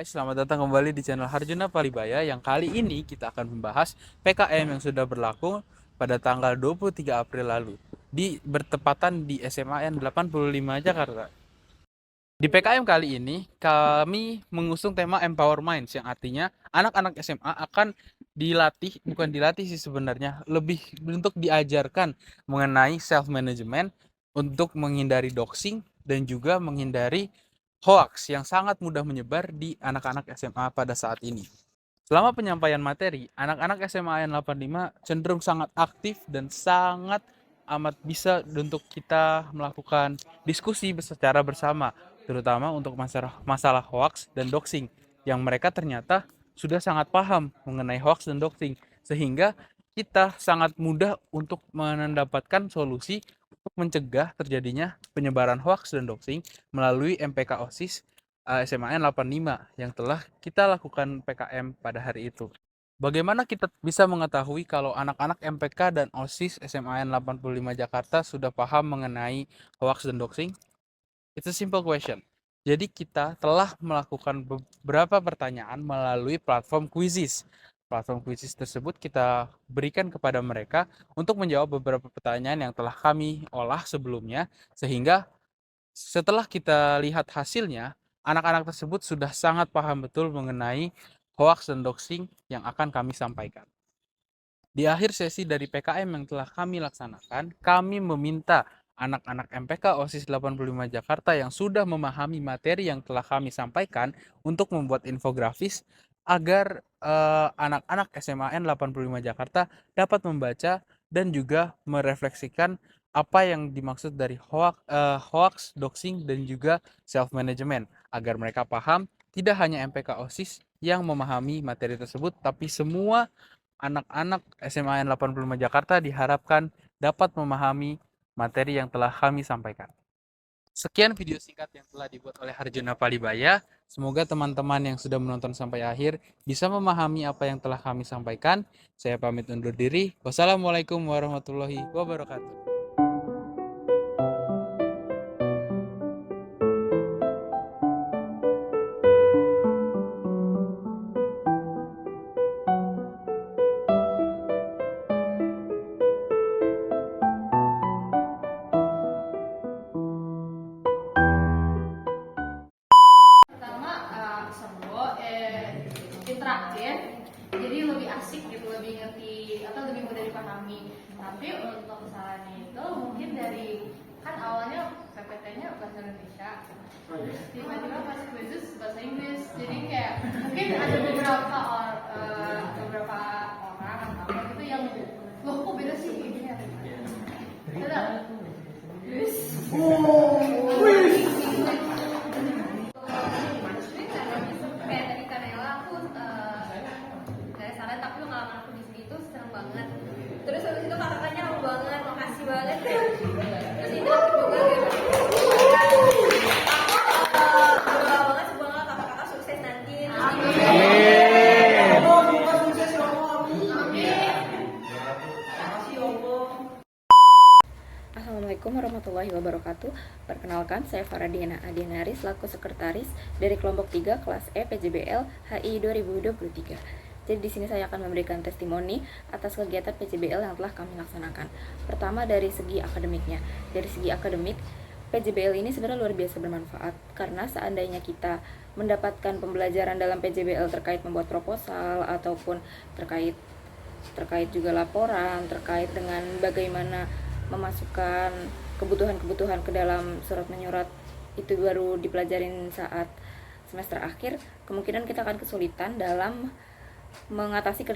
guys, selamat datang kembali di channel Harjuna Paribaya yang kali ini kita akan membahas PKM yang sudah berlaku pada tanggal 23 April lalu bertepatan di SMAN 85 Jakarta. Di PKM kali ini kami mengusung tema Empower Minds yang artinya anak-anak SMA akan dilatih, bukan dilatih sih sebenarnya, lebih untuk diajarkan mengenai self management untuk menghindari doxing dan juga menghindari hoax yang sangat mudah menyebar di anak-anak SMA pada saat ini. Selama penyampaian materi, anak-anak SMA n 85 cenderung sangat aktif dan sangat amat bisa untuk kita melakukan diskusi secara bersama, terutama untuk masalah hoax dan doxing, yang mereka ternyata sudah sangat paham mengenai hoax dan doxing, sehingga kita sangat mudah untuk mendapatkan solusi untuk mencegah terjadinya penyebaran hoax dan doxing melalui MPK OSIS SMAN 85 yang telah kita lakukan PKM pada hari itu. Bagaimana kita bisa mengetahui kalau anak-anak MPK dan OSIS SMAN 85 Jakarta sudah paham mengenai hoax dan doxing? It's a simple question. Jadi kita telah melakukan beberapa pertanyaan melalui platform quizzes. Platform quizzes tersebut kita berikan kepada mereka untuk menjawab beberapa pertanyaan yang telah kami olah sebelumnya, sehingga setelah kita lihat hasilnya, anak-anak tersebut sudah sangat paham betul mengenai hoax dan doxing yang akan kami sampaikan. Di akhir sesi dari PKM yang telah kami laksanakan, kami meminta anak-anak MPK OSIS 85 Jakarta yang sudah memahami materi yang telah kami sampaikan untuk membuat infografis agar anak-anak SMAN 85 Jakarta dapat membaca dan juga merefleksikan apa yang dimaksud dari hoax, doxing, dan juga self-management, agar mereka paham tidak hanya MPK OSIS yang memahami materi tersebut, tapi semua anak-anak SMAN 85 Jakarta diharapkan dapat memahami materi yang telah kami sampaikan. Sekian video singkat yang telah dibuat oleh Harjuna Paribaya. Semoga teman-teman yang sudah menonton sampai akhir bisa memahami apa yang telah kami sampaikan. Saya pamit undur diri. Wassalamualaikum warahmatullahi wabarakatuh. Pertama seru, interaktif, jadi lebih asik gitu, lebih ngerti atau lebih mudah dipahami. Tapi untuk kesalahannya itu mungkin dari, kan awalnya PPT-nya bahasa Indonesia, terus tiba-tiba pas quizzes bahasa Inggris, jadi kayak mungkin ada beberapa orang atau apa gitu yang loh kok beda sih kayak gini atau gimana. Terus kayak tadi Kanela aku dari sana, tapi pengalaman aku di sini itu seneng banget. Terus habis itu kakaknya aku banget, makasih banget. Terus ini aku juga gitu. Aku berdoa banget semoga kakak-kakak sukses nanti. Assalamualaikum warahmatullahi wabarakatuh. Perkenalkan, saya Faradiana Adianari selaku sekretaris dari kelompok 3 kelas E PJBL HI 2023. Jadi di sini saya akan memberikan testimoni atas kegiatan PJBL yang telah kami laksanakan. Pertama dari segi akademiknya. Dari segi akademik, PJBL ini sebenarnya luar biasa bermanfaat karena seandainya kita mendapatkan pembelajaran dalam PJBL terkait membuat proposal ataupun terkait juga laporan, terkait dengan bagaimana memasukkan kebutuhan-kebutuhan ke dalam surat menyurat, itu baru dipelajarin saat semester akhir, kemungkinan kita akan kesulitan dalam mengatasi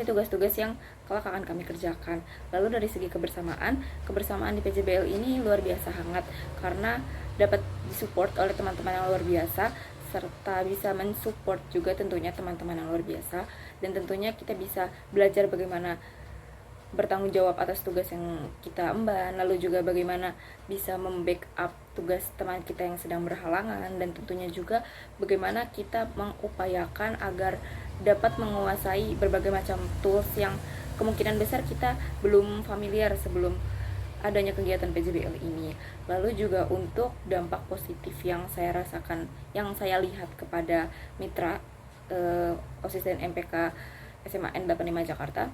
tugas-tugas yang kelak akan kami kerjakan. Lalu dari segi kebersamaan di PJBL ini luar biasa hangat karena dapat disupport oleh teman-teman yang luar biasa, serta bisa mensupport juga tentunya teman-teman yang luar biasa, dan tentunya kita bisa belajar bagaimana bertanggung jawab atas tugas yang kita emban, lalu juga bagaimana bisa membackup tugas teman kita yang sedang berhalangan, dan tentunya juga bagaimana kita mengupayakan agar dapat menguasai berbagai macam tools yang kemungkinan besar kita belum familiar sebelum adanya kegiatan PJBL ini. Lalu juga untuk dampak positif yang saya rasakan, yang saya lihat kepada mitra OSIS dan MPK SMAN 85 Jakarta,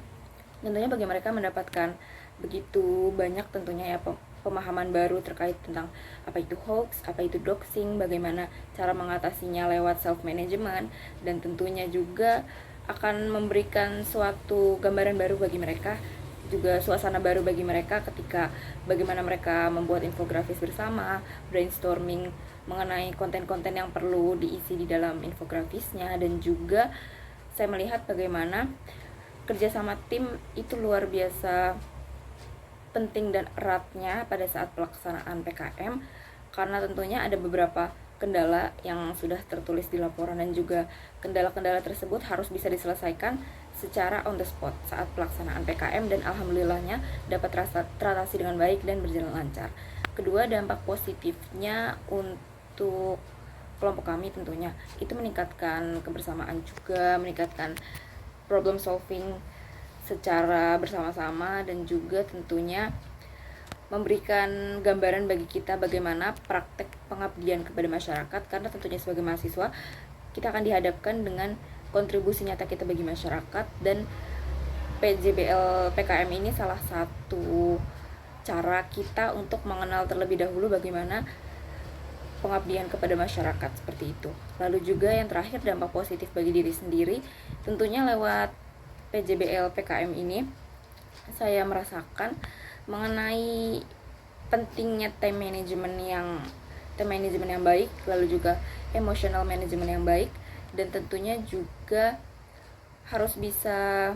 tentunya bagi mereka mendapatkan begitu banyak tentunya ya pemahaman baru terkait tentang apa itu hoax, apa itu doxing, bagaimana cara mengatasinya lewat self management, dan tentunya juga akan memberikan suatu gambaran baru bagi mereka, juga suasana baru bagi mereka ketika bagaimana mereka membuat infografis bersama, brainstorming mengenai konten-konten yang perlu diisi di dalam infografisnya, dan juga saya melihat bagaimana kerjasama tim itu luar biasa penting dan eratnya pada saat pelaksanaan PKM, karena tentunya ada beberapa kendala yang sudah tertulis di laporan, dan juga kendala-kendala tersebut harus bisa diselesaikan secara on the spot saat pelaksanaan PKM, dan alhamdulillahnya dapat teratasi dengan baik dan berjalan lancar. Kedua, dampak positifnya untuk kelompok kami tentunya itu meningkatkan kebersamaan, juga meningkatkan problem solving secara bersama-sama, dan juga tentunya memberikan gambaran bagi kita bagaimana praktek pengabdian kepada masyarakat, karena tentunya sebagai mahasiswa kita akan dihadapkan dengan kontribusi nyata kita bagi masyarakat, dan PJBL PKM ini salah satu cara kita untuk mengenal terlebih dahulu bagaimana pengabdian kepada masyarakat seperti itu. Lalu juga yang terakhir, dampak positif bagi diri sendiri, tentunya lewat PJBL PKM ini saya merasakan mengenai pentingnya time management yang baik, lalu juga emotional management yang baik, dan tentunya juga harus bisa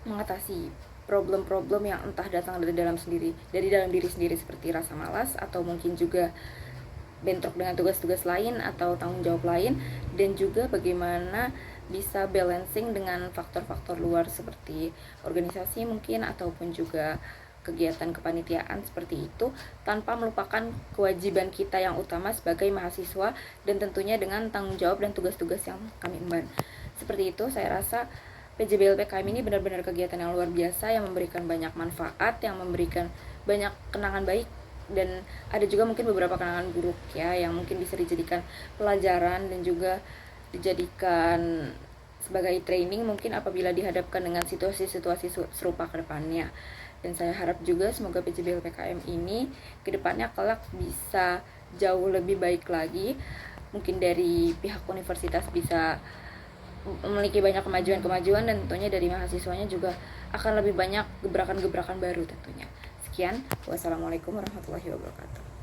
mengatasi problem-problem yang entah datang dari dalam diri sendiri seperti rasa malas, atau mungkin juga bentrok dengan tugas-tugas lain atau tanggung jawab lain, dan juga bagaimana bisa balancing dengan faktor-faktor luar seperti organisasi mungkin, ataupun juga kegiatan kepanitiaan seperti itu, tanpa melupakan kewajiban kita yang utama sebagai mahasiswa, dan tentunya dengan tanggung jawab dan tugas-tugas yang kami emban. Seperti itu, saya rasa PJBL PKM ini benar-benar kegiatan yang luar biasa, yang memberikan banyak manfaat, yang memberikan banyak kenangan baik, dan ada juga mungkin beberapa kenangan buruk ya, yang mungkin bisa dijadikan pelajaran dan juga dijadikan sebagai training mungkin apabila dihadapkan dengan situasi-situasi serupa ke depannya. Dan saya harap juga semoga PJBL PKM ini ke depannya kelak bisa jauh lebih baik lagi. Mungkin dari pihak universitas bisa memiliki banyak kemajuan-kemajuan, dan tentunya dari mahasiswanya juga akan lebih banyak gebrakan-gebrakan baru tentunya. Sekian, wassalamualaikum warahmatullahi wabarakatuh.